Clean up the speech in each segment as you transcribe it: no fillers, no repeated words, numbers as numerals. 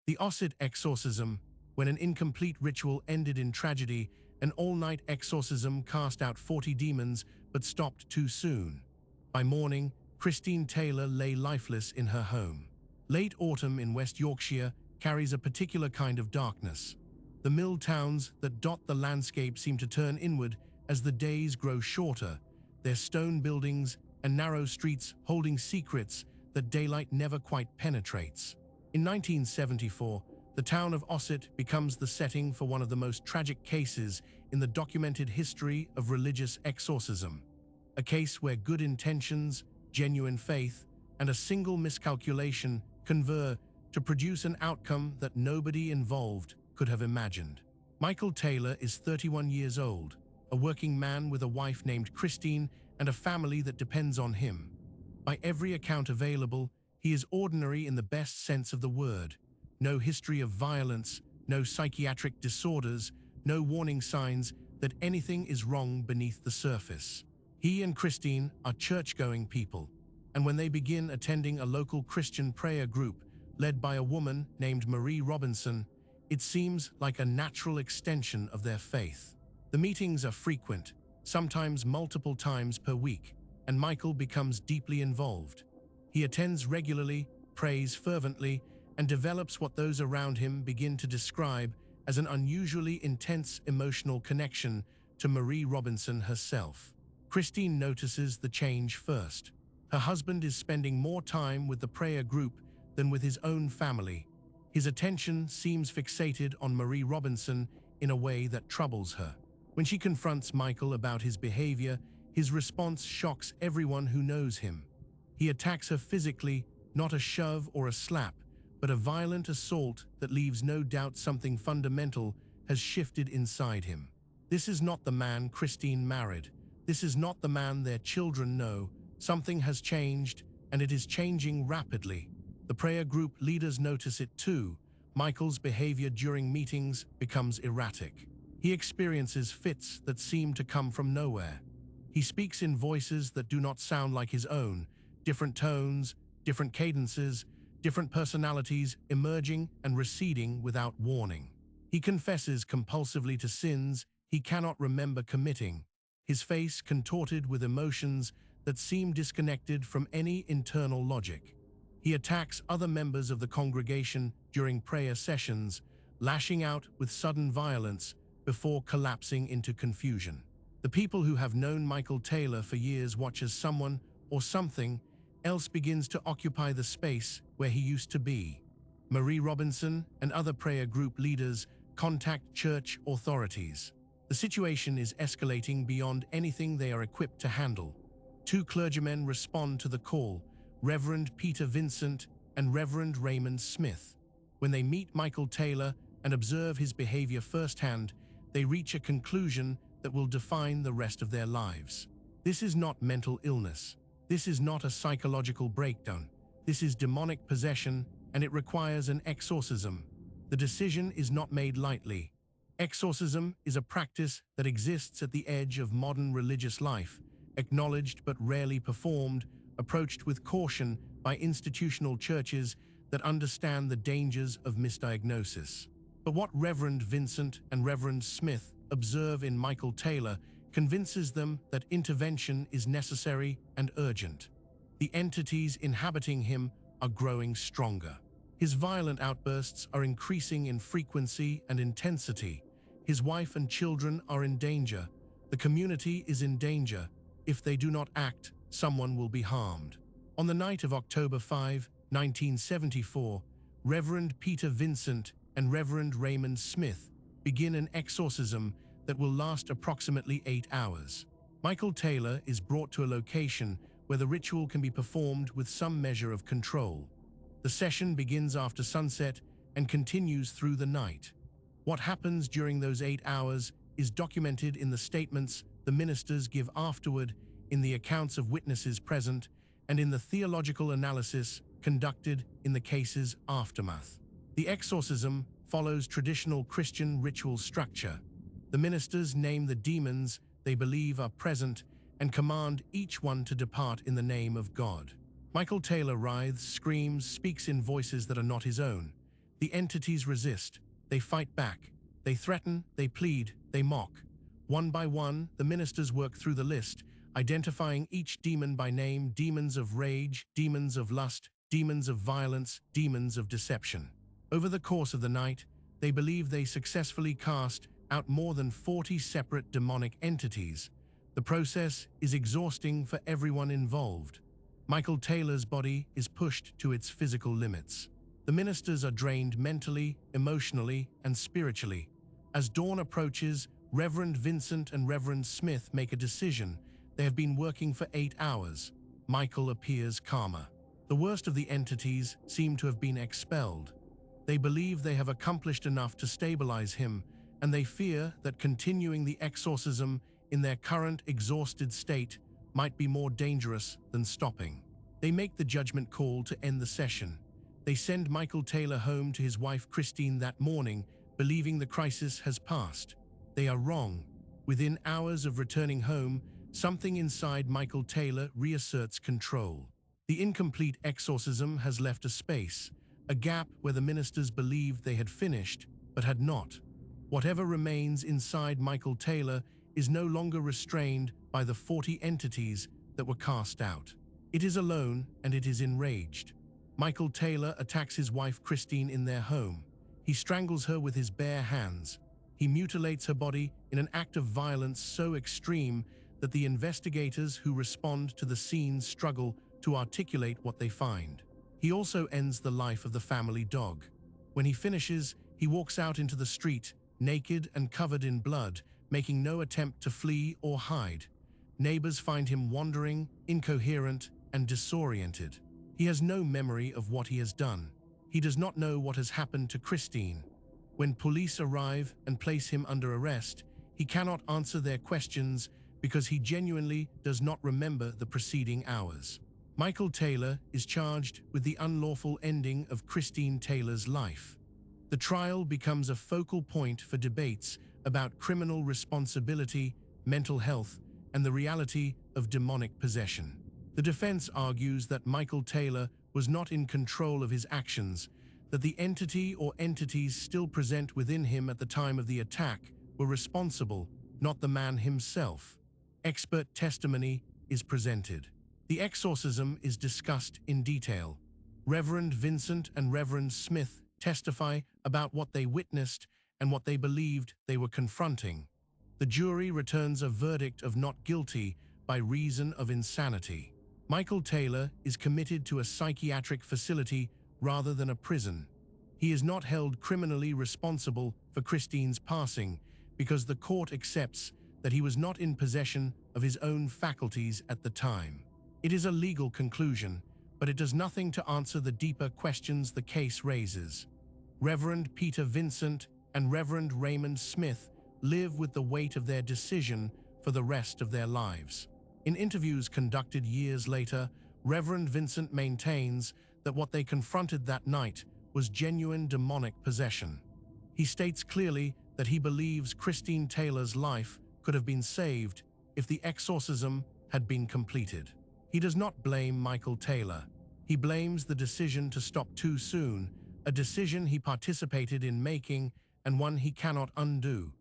The Ossett exorcism, when an incomplete ritual ended in tragedy, an all-night exorcism cast out 40 demons but stopped too soon. By morning, Christine Taylor lay lifeless in her home. Late autumn in West Yorkshire carries a particular kind of darkness. The mill towns that dot the landscape seem to turn inward as the days grow shorter, their stone buildings and narrow streets holding secrets that daylight never quite penetrates. In 1974, the town of Ossett becomes the setting for one of the most tragic cases in the documented history of religious exorcism. A case where good intentions, genuine faith, and a single miscalculation converge to produce an outcome that nobody involved could have imagined. Michael Taylor is 31 years old, a working man with a wife named Christine and a family that depends on him. By every account available, he is ordinary in the best sense of the word. No history of violence, no psychiatric disorders, no warning signs that anything is wrong beneath the surface. He and Christine are church-going people, and when they begin attending a local Christian prayer group led by a woman named Marie Robinson, it seems like a natural extension of their faith. The meetings are frequent, sometimes multiple times per week, and Michael becomes deeply involved. He attends regularly, prays fervently, and develops what those around him begin to describe as an unusually intense emotional connection to Marie Robinson herself. Christine notices the change first. Her husband is spending more time with the prayer group than with his own family. His attention seems fixated on Marie Robinson in a way that troubles her. When she confronts Michael about his behavior, his response shocks everyone who knows him. He attacks her physically, not a shove or a slap, but a violent assault that leaves no doubt something fundamental has shifted inside him. This is not the man Christine married. This is not the man their children know. Something has changed, and it is changing rapidly. The prayer group leaders notice it too. Michael's behavior during meetings becomes erratic. He experiences fits that seem to come from nowhere. He speaks in voices that do not sound like his own, different tones, different cadences, different personalities emerging and receding without warning. He confesses compulsively to sins he cannot remember committing, his face contorted with emotions that seem disconnected from any internal logic. He attacks other members of the congregation during prayer sessions, lashing out with sudden violence before collapsing into confusion. The people who have known Michael Taylor for years watch as someone or something else begins to occupy the space where he used to be. Marie Robinson and other prayer group leaders contact church authorities. The situation is escalating beyond anything they are equipped to handle. Two clergymen respond to the call, Reverend Peter Vincent and Reverend Raymond Smith. When they meet Michael Taylor and observe his behavior firsthand, they reach a conclusion that will define the rest of their lives. This is not mental illness. This is not a psychological breakdown. This is demonic possession, and it requires an exorcism. The decision is not made lightly. Exorcism is a practice that exists at the edge of modern religious life, acknowledged but rarely performed, approached with caution by institutional churches that understand the dangers of misdiagnosis. But what Reverend Vincent and Reverend Smith observe in Michael Taylor convinces them that intervention is necessary and urgent. The entities inhabiting him are growing stronger. His violent outbursts are increasing in frequency and intensity. His wife and children are in danger. The community is in danger. If they do not act, someone will be harmed. On the night of October 5, 1974, Reverend Peter Vincent and Reverend Raymond Smith begin an exorcism that will last approximately 8 hours. Michael Taylor is brought to a location where the ritual can be performed with some measure of control. The session begins after sunset and continues through the night. What happens during those 8 hours is documented in the statements the ministers give afterward, in the accounts of witnesses present, and in the theological analysis conducted in the case's aftermath. The exorcism follows traditional Christian ritual structure. The ministers name the demons they believe are present and command each one to depart in the name of God. Michael Taylor writhes, screams, speaks in voices that are not his own. The entities resist. They fight back. They threaten, they plead, they mock. One by one, the ministers work through the list, identifying each demon by name: demons of rage, demons of lust, demons of violence, demons of deception. Over the course of the night, they believe they successfully cast out more than 40 separate demonic entities. The process is exhausting for everyone involved. Michael Taylor's body is pushed to its physical limits. The ministers are drained mentally, emotionally, and spiritually. As dawn approaches, Reverend Vincent and Reverend Smith make a decision. They have been working for 8 hours. Michael appears calmer. The worst of the entities seem to have been expelled. They believe they have accomplished enough to stabilize him, and they fear that continuing the exorcism in their current exhausted state might be more dangerous than stopping. They make the judgment call to end the session. They send Michael Taylor home to his wife Christine that morning, believing the crisis has passed. They are wrong. Within hours of returning home, something inside Michael Taylor reasserts control. The incomplete exorcism has left a space, a gap where the ministers believed they had finished, but had not. Whatever remains inside Michael Taylor is no longer restrained by the 40 entities that were cast out. It is alone, and it is enraged. Michael Taylor attacks his wife Christine in their home. He strangles her with his bare hands. He mutilates her body in an act of violence so extreme that the investigators who respond to the scene struggle to articulate what they find. He also ends the life of the family dog. When he finishes, he walks out into the street, naked and covered in blood, making no attempt to flee or hide. Neighbors find him wandering, incoherent, and disoriented. He has no memory of what he has done. He does not know what has happened to Christine. When police arrive and place him under arrest, he cannot answer their questions because he genuinely does not remember the preceding hours. Michael Taylor is charged with the unlawful ending of Christine Taylor's life. The trial becomes a focal point for debates about criminal responsibility, mental health, and the reality of demonic possession. The defense argues that Michael Taylor was not in control of his actions, that the entity or entities still present within him at the time of the attack were responsible, not the man himself. Expert testimony is presented. The exorcism is discussed in detail. Reverend Vincent and Reverend Smith testify about what they witnessed and what they believed they were confronting. The jury returns a verdict of not guilty by reason of insanity. Michael Taylor is committed to a psychiatric facility rather than a prison. He is not held criminally responsible for Christine's passing because the court accepts that he was not in possession of his own faculties at the time. It is a legal conclusion, but it does nothing to answer the deeper questions the case raises. Reverend Peter Vincent and Reverend Raymond Smith live with the weight of their decision for the rest of their lives. In interviews conducted years later, Reverend Vincent maintains that what they confronted that night was genuine demonic possession. He states clearly that he believes Christine Taylor's life could have been saved if the exorcism had been completed. He does not blame Michael Taylor. He blames the decision to stop too soon, a decision he participated in making and one he cannot undo.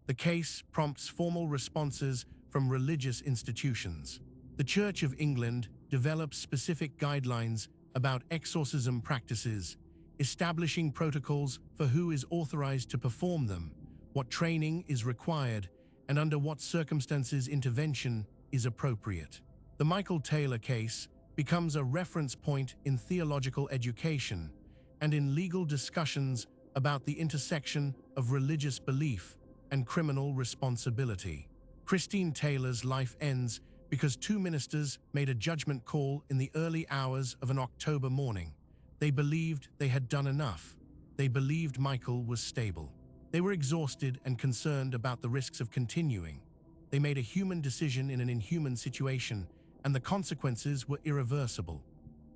The case prompts formal responses from religious institutions. The Church of England develops specific guidelines about exorcism practices, establishing protocols for who is authorized to perform them, what training is required, and under what circumstances intervention is appropriate. The Michael Taylor case becomes a reference point in theological education and in legal discussions about the intersection of religious belief and criminal responsibility. Christine Taylor's life ends because 2 ministers made a judgment call in the early hours of an October morning. They believed they had done enough. They believed Michael was stable. They were exhausted and concerned about the risks of continuing. They made a human decision in an inhuman situation, and the consequences were irreversible.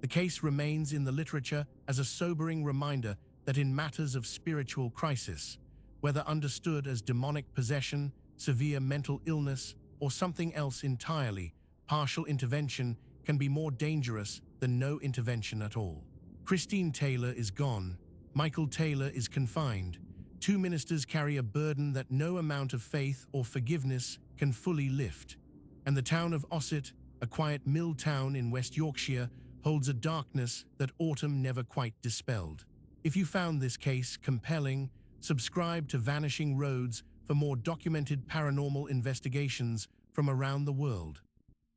The case remains in the literature as a sobering reminder that in matters of spiritual crisis, whether understood as demonic possession, severe mental illness, or something else entirely, partial intervention can be more dangerous than no intervention at all. Christine Taylor is gone. Michael Taylor is confined. Two ministers carry a burden that no amount of faith or forgiveness can fully lift. And the town of Ossett, a quiet mill town in West Yorkshire, holds a darkness that autumn never quite dispelled. If you found this case compelling, subscribe to Vanishing Roads for more documented paranormal investigations from around the world.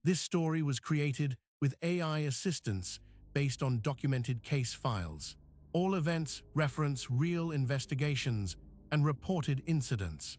This story was created with AI assistance based on documented case files. All events reference real investigations and reported incidents.